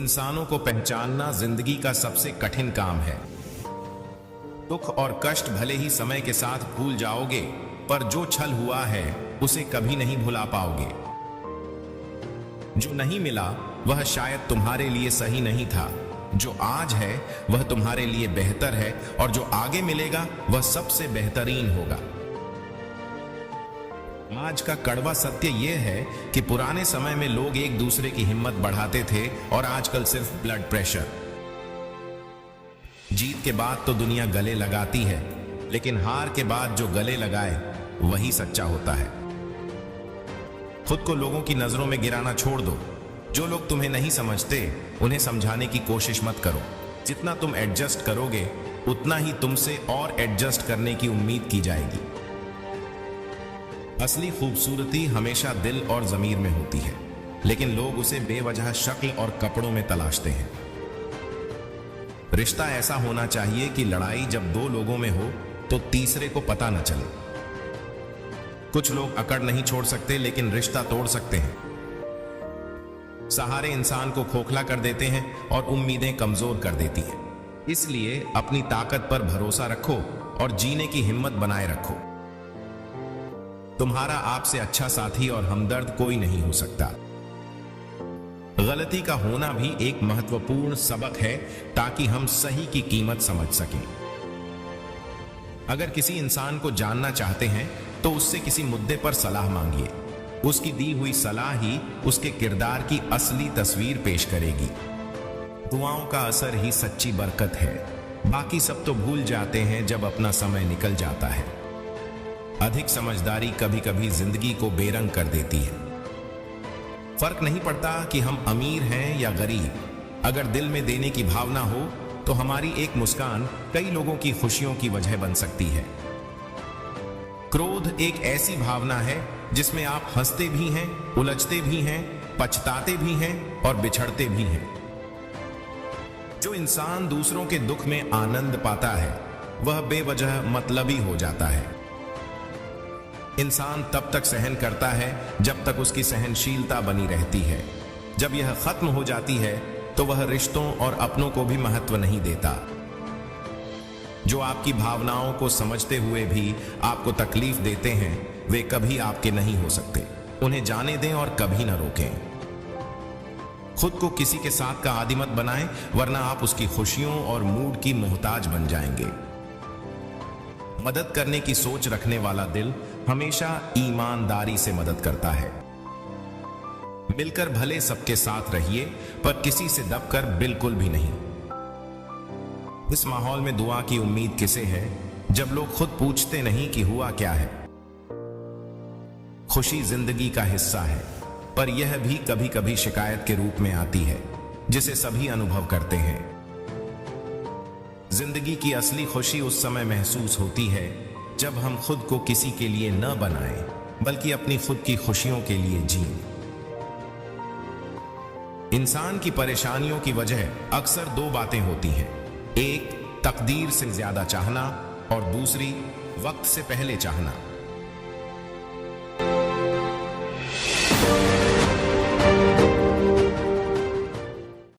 इंसानों को पहचानना जिंदगी का सबसे कठिन काम है। दुख और कष्ट भले ही समय के साथ भूल जाओगे, पर जो छल हुआ है उसे कभी नहीं भुला पाओगे। जो नहीं मिला वह शायद तुम्हारे लिए सही नहीं था, जो आज है वह तुम्हारे लिए बेहतर है, और जो आगे मिलेगा वह सबसे बेहतरीन होगा। आज का कड़वा सत्य यह है कि पुराने समय में लोग एक दूसरे की हिम्मत बढ़ाते थे, और आजकल सिर्फ ब्लड प्रेशर। जीत के बाद तो दुनिया गले लगाती है, लेकिन हार के बाद जो गले लगाए वही सच्चा होता है। खुद को लोगों की नजरों में गिराना छोड़ दो। जो लोग तुम्हें नहीं समझते उन्हें समझाने की कोशिश मत करो। जितना तुम एडजस्ट करोगे उतना ही तुमसे और एडजस्ट करने की उम्मीद की जाएगी। असली खूबसूरती हमेशा दिल और ज़मीर में होती है, लेकिन लोग उसे बेवजह शक्ल और कपड़ों में तलाशते हैं। रिश्ता ऐसा होना चाहिए कि लड़ाई जब दो लोगों में हो तो तीसरे को पता न चले। कुछ लोग अकड़ नहीं छोड़ सकते, लेकिन रिश्ता तोड़ सकते हैं। सहारे इंसान को खोखला कर देते हैं और उम्मीदें कमजोर कर देती हैं। इसलिए अपनी ताकत पर भरोसा रखो और जीने की हिम्मत बनाए रखो। तुम्हारा आपसे अच्छा साथी और हमदर्द कोई नहीं हो सकता। गलती का होना भी एक महत्वपूर्ण सबक है, ताकि हम सही की कीमत समझ सकें। अगर किसी इंसान को जानना चाहते हैं तो उससे किसी मुद्दे पर सलाह मांगिए। उसकी दी हुई सलाह ही उसके किरदार की असली तस्वीर पेश करेगी। दुआओं का असर ही सच्ची बरकत है। बाकी सब तो भूल जाते हैं जब अपना समय निकल जाता है। अधिक समझदारी कभी कभी जिंदगी को बेरंग कर देती है। फर्क नहीं पड़ता कि हम अमीर हैं या गरीब। अगर दिल में देने की भावना हो तो हमारी एक मुस्कान कई लोगों की खुशियों की वजह बन सकती है। क्रोध एक ऐसी भावना है जिसमें आप हंसते भी हैं, उलझते भी हैं, पछताते भी हैं और बिछड़ते भी हैं। जो इंसान दूसरों के दुख में आनंद पाता है वह बेवजह मतलबी हो जाता है। इंसान तब तक सहन करता है जब तक उसकी सहनशीलता बनी रहती है। जब यह खत्म हो जाती है तो वह रिश्तों और अपनों को भी महत्व नहीं देता। जो आपकी भावनाओं को समझते हुए भी आपको तकलीफ देते हैं वे कभी आपके नहीं हो सकते। उन्हें जाने दें और कभी न रोकें। खुद को किसी के साथ का आदी मत बनाएं, वरना आप उसकी खुशियों और मूड की मोहताज बन जाएंगे। मदद करने की सोच रखने वाला दिल हमेशा ईमानदारी से मदद करता है। मिलकर भले सबके साथ रहिए, पर किसी से दबकर बिल्कुल भी नहीं। इस माहौल में दुआ की उम्मीद किसे है जब लोग खुद पूछते नहीं कि हुआ क्या है। खुशी जिंदगी का हिस्सा है, पर यह भी कभी कभी शिकायत के रूप में आती है, जिसे सभी अनुभव करते हैं। जिंदगी की असली खुशी उस समय महसूस होती है जब हम खुद को किसी के लिए न बनाएं, बल्कि अपनी खुद की खुशियों के लिए जिएं। इंसान की परेशानियों की वजह अक्सर दो बातें होती हैं। एक, तकदीर से ज्यादा चाहना, और दूसरी, वक्त से पहले चाहना।